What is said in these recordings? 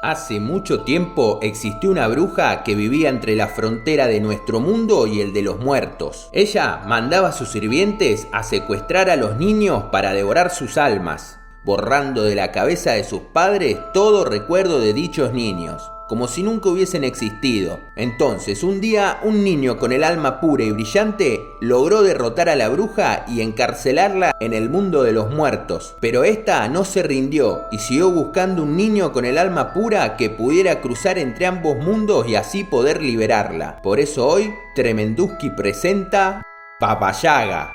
Hace mucho tiempo existió una bruja que vivía entre la frontera de nuestro mundo y el de los muertos. Ella mandaba a sus sirvientes a secuestrar a los niños para devorar sus almas, borrando de la cabeza de sus padres todo recuerdo de dichos niños, como si nunca hubiesen existido. Entonces, un día, un niño con el alma pura y brillante logró derrotar a la bruja y encarcelarla en el mundo de los muertos. Pero esta no se rindió y siguió buscando un niño con el alma pura que pudiera cruzar entre ambos mundos y así poder liberarla. Por eso hoy, Tremenduski presenta Baba Yaga.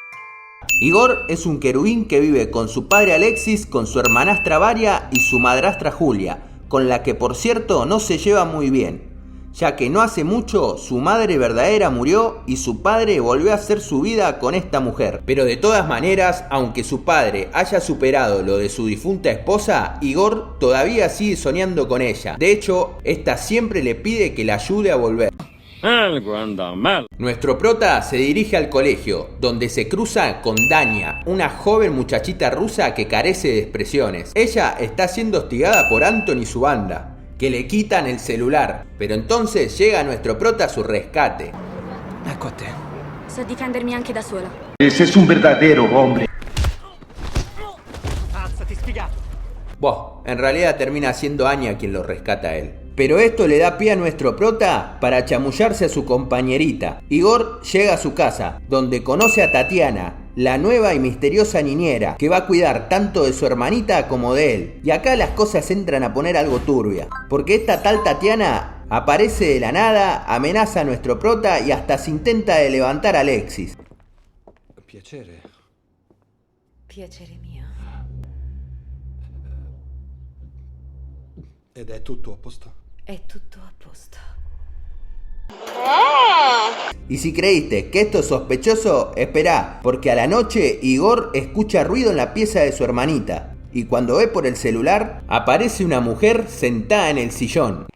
Igor es un querubín que vive con su padre Alexis, con su hermanastra Varia y su madrastra Julia, con la que por cierto no se lleva muy bien, ya que no hace mucho su madre verdadera murió y su padre volvió a hacer su vida con esta mujer. Pero de todas maneras, aunque su padre haya superado lo de su difunta esposa, Igor todavía sigue soñando con ella. De hecho, esta siempre le pide que la ayude a volver. Algo anda mal. Nuestro prota se dirige al colegio, donde se cruza con Dania, una joven muchachita rusa que carece de expresiones. Ella está siendo hostigada por Anton y su banda, que le quitan el celular, pero entonces llega nuestro prota a su rescate. Ecco a te. So difendermi anche da sola. Ese es un verdadero hombre. En realidad termina siendo Anya quien lo rescata a él. Pero esto le da pie a nuestro prota para chamullarse a su compañerita. Igor llega a su casa, donde conoce a Tatiana, la nueva y misteriosa niñera, que va a cuidar tanto de su hermanita como de él. Y acá las cosas entran a poner algo turbia, porque esta tal Tatiana aparece de la nada, amenaza a nuestro prota y hasta se intenta de levantar a Alexis. Piacere. Piacere mio. Ed è tutto a posto? È tutto a posto. Y si creíste que esto es sospechoso, esperá, porque a la noche Igor escucha ruido en la pieza de su hermanita, y cuando ve por el celular, aparece una mujer sentada en el sillón.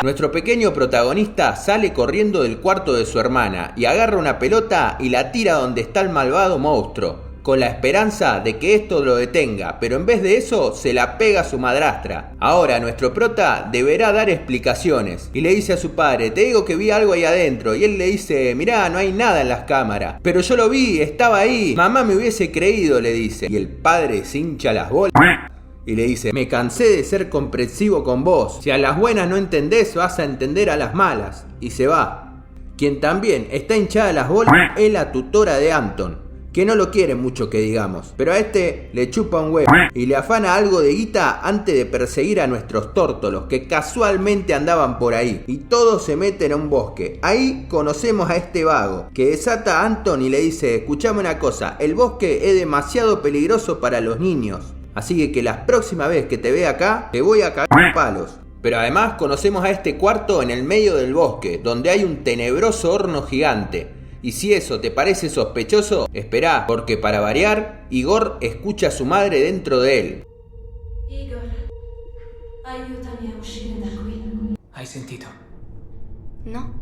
Nuestro pequeño protagonista sale corriendo del cuarto de su hermana y agarra una pelota y la tira donde está el malvado monstruo, con la esperanza de que esto lo detenga, pero en vez de eso se la pega a su madrastra. Ahora nuestro prota deberá dar explicaciones y le dice a su padre: te digo que vi algo ahí adentro, y él le dice: mirá, no hay nada en las cámaras. Pero yo lo vi, estaba ahí, mamá me hubiese creído, le dice. Y el padre se hincha las bolas y le dice: me cansé de ser comprensivo con vos. Si a las buenas no entendés, vas a entender a las malas. Y se va. Quien también está hinchada las bolas es la tutora de Anton, que no lo quiere mucho que digamos, pero a este le chupa un huevo y le afana algo de guita antes de perseguir a nuestros tórtolos que casualmente andaban por ahí. Y todos se meten a un bosque. Ahí conocemos a este vago que desata a Anton y le dice: escuchame una cosa, el bosque es demasiado peligroso para los niños, así que la próxima vez que te vea acá, te voy a cagar palos. Pero además conocemos a este cuarto en el medio del bosque, donde hay un tenebroso horno gigante. Y si eso te parece sospechoso, esperá, porque para variar, Igor escucha a su madre dentro de él. Igor, aiutami a uscire da qui. Hai sentito? No?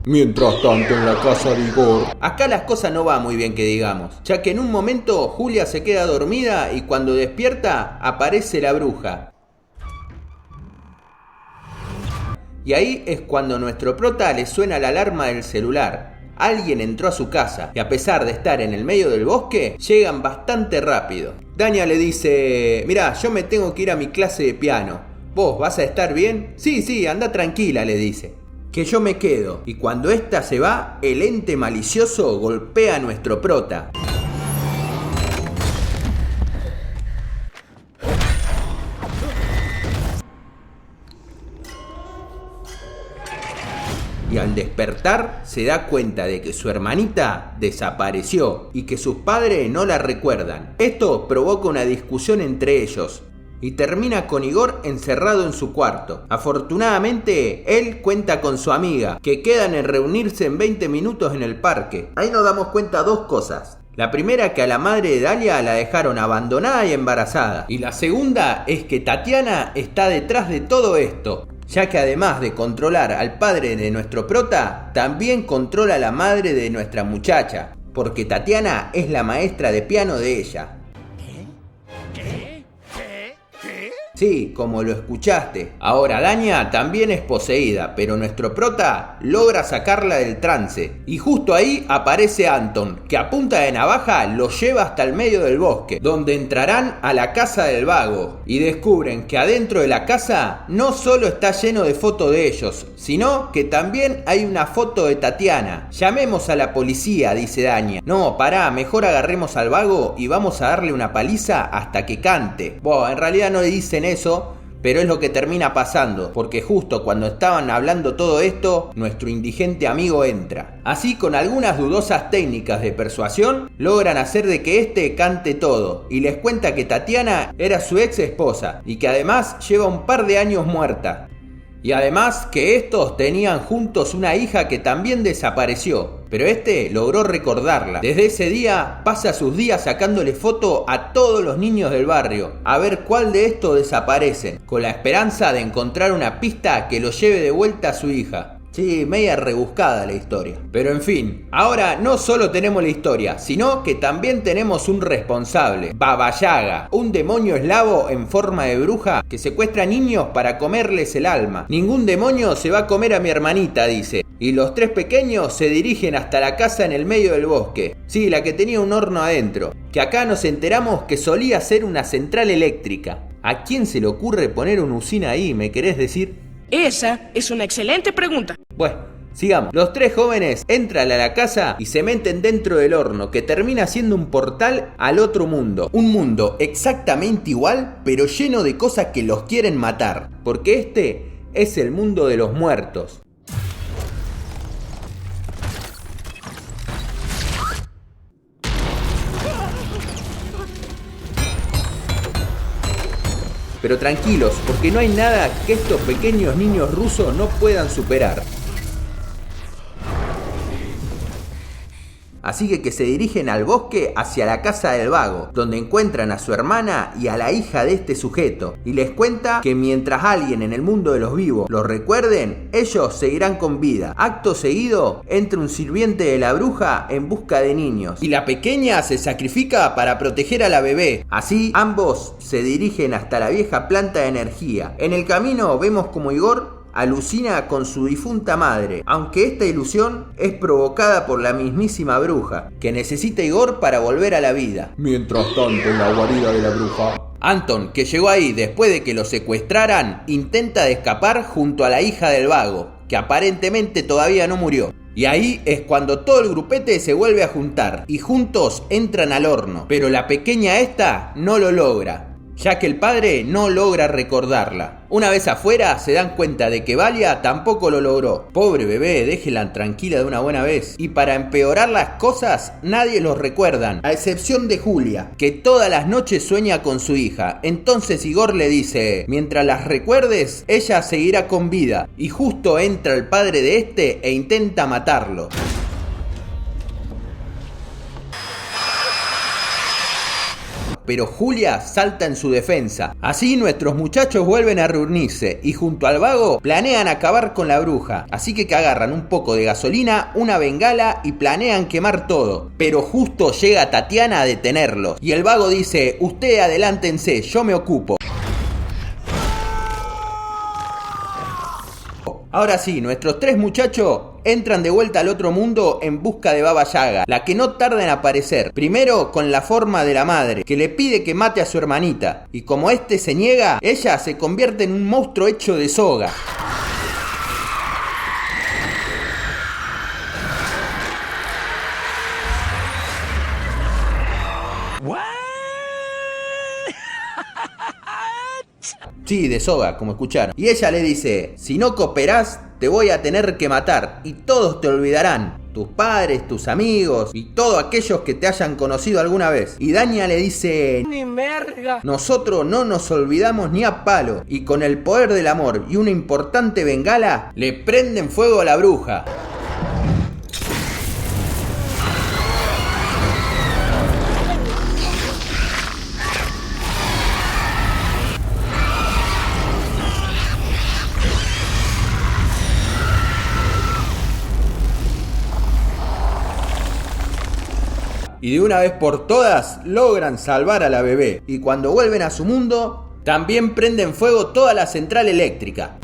Mientras tanto en la casa de Igor, acá las cosas no van muy bien que digamos, ya que en un momento Julia se queda dormida y cuando despierta aparece la bruja. Y ahí es cuando nuestro prota le suena la alarma del celular. Alguien entró a su casa y a pesar de estar en el medio del bosque, llegan bastante rápido. Dania le dice: mirá, yo me tengo que ir a mi clase de piano. ¿Vos vas a estar bien? Sí, anda tranquila, le dice. Que yo me quedo. Y cuando esta se va, el ente malicioso golpea a nuestro prota. Y al despertar se da cuenta de que su hermanita desapareció y que sus padres no la recuerdan. Esto provoca una discusión entre ellos y termina con Igor encerrado en su cuarto. Afortunadamente, él cuenta con su amiga, que quedan en reunirse en 20 minutos en el parque. Ahí nos damos cuenta dos cosas. La primera, que a la madre de Dalia la dejaron abandonada y embarazada. Y la segunda es que Tatiana está detrás de todo esto. ya que además de controlar al padre de nuestro prota, también controla a la madre de nuestra muchacha, porque Tatiana es la maestra de piano de ella. Sí, como lo escuchaste. Ahora Dania también es poseída, pero nuestro prota logra sacarla del trance. Y justo ahí aparece Anton, que a punta de navaja lo lleva hasta el medio del bosque, donde entrarán a la casa del vago. Y descubren que adentro de la casa no solo está lleno de fotos de ellos, sino que también hay una foto de Tatiana. Llamemos a la policía, dice Dania. No, pará, mejor agarremos al vago y vamos a darle una paliza hasta que cante. Bueno, en realidad no le dicen eso, pero es lo que termina pasando, porque justo cuando estaban hablando todo esto, nuestro indigente amigo entra. Así, con algunas dudosas técnicas de persuasión, logran hacer de que este cante todo, y les cuenta que Tatiana era su ex esposa, y que además lleva un par de años muerta. Y además que estos tenían juntos una hija que también desapareció, pero este logró recordarla. Desde ese día pasa sus días sacándole foto a todos los niños del barrio, a ver cuál de estos desaparecen, con la esperanza de encontrar una pista que lo lleve de vuelta a su hija. Sí, media rebuscada la historia. Pero en fin, ahora no solo tenemos la historia, sino que también tenemos un responsable, Baba Yaga, un demonio eslavo en forma de bruja que secuestra niños para comerles el alma. Ningún demonio se va a comer a mi hermanita, dice. Y los tres pequeños se dirigen hasta la casa en el medio del bosque. Sí, la que tenía un horno adentro, que acá nos enteramos que solía ser una central eléctrica. ¿A quién se le ocurre poner una usina ahí, me querés decir? Esa es una excelente pregunta. Bueno, sigamos. Los tres jóvenes entran a la casa y se meten dentro del horno, que termina siendo un portal al otro mundo. Un mundo exactamente igual, pero lleno de cosas que los quieren matar. Porque este es el mundo de los muertos. Pero tranquilos, porque no hay nada que estos pequeños niños rusos no puedan superar. Así que se dirigen al bosque hacia la casa del vago, donde encuentran a su hermana y a la hija de este sujeto, y les cuenta que mientras alguien en el mundo de los vivos los recuerden, ellos seguirán con vida. Acto seguido, entra un sirviente de la bruja en busca de niños, y la pequeña se sacrifica para proteger a la bebé. Así, ambos se dirigen hasta la vieja planta de energía. En el camino vemos como Igor alucina con su difunta madre, aunque esta ilusión es provocada por la mismísima bruja, que necesita a Igor para volver a la vida. Mientras tanto, en la guarida de la bruja, Anton, que llegó ahí después de que lo secuestraran, intenta escapar junto a la hija del vago, que aparentemente todavía no murió. Y ahí es cuando todo el grupete se vuelve a juntar, y juntos entran al horno, pero la pequeña esta no lo logra, ya que el padre no logra recordarla. Una vez afuera se dan cuenta de que Valia tampoco lo logró. Pobre bebé, déjenla tranquila de una buena vez. Y para empeorar las cosas, nadie los recuerdan, a excepción de Julia, que todas las noches sueña con su hija. Entonces Igor le dice, mientras las recuerdes, ella seguirá con vida. Y justo entra el padre de este e intenta matarlo. Pero Julia salta en su defensa. Así nuestros muchachos vuelven a reunirse y junto al vago planean acabar con la bruja. Así que agarran un poco de gasolina, una bengala y planean quemar todo. Pero justo llega Tatiana a detenerlos y el vago dice, ustedes adelántense, yo me ocupo. Ahora sí, nuestros tres muchachos entran de vuelta al otro mundo en busca de Baba Yaga, la que no tarda en aparecer. Primero con la forma de la madre, que le pide que mate a su hermanita. Y como este se niega, ella se convierte en un monstruo hecho de soga. Sí, de soga, como escucharon. Y ella le dice, si no cooperás, te voy a tener que matar y todos te olvidarán. Tus padres, tus amigos y todos aquellos que te hayan conocido alguna vez. Y Dania le dice, ni merga. Nosotros no nos olvidamos ni a palo. Y con el poder del amor y una importante bengala, le prenden fuego a la bruja. y de una vez por todas logran salvar a la bebé. Y cuando vuelven a su mundo, también prenden fuego toda la central eléctrica.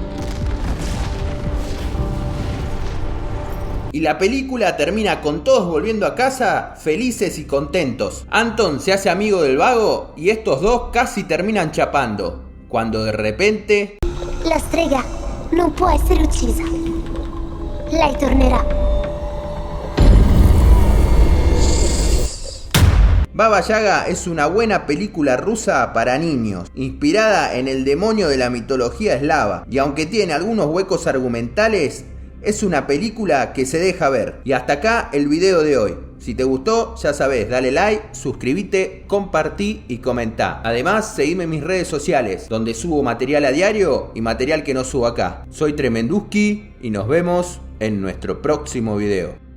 Y la película termina con todos volviendo a casa felices y contentos. Anton se hace amigo del vago y estos dos casi terminan chapando, cuando de repente... La strega non può essere uccisa. Lei tornerà. Baba Yaga es una buena película rusa para niños, inspirada en el demonio de la mitología eslava, y aunque tiene algunos huecos argumentales, es una película que se deja ver. Y hasta acá el video de hoy. Si te gustó, ya sabes, dale like, suscríbete, compartí y comentá. Además, seguime en mis redes sociales, donde subo material a diario y material que no subo acá. Soy Tremenduski y nos vemos en nuestro próximo video.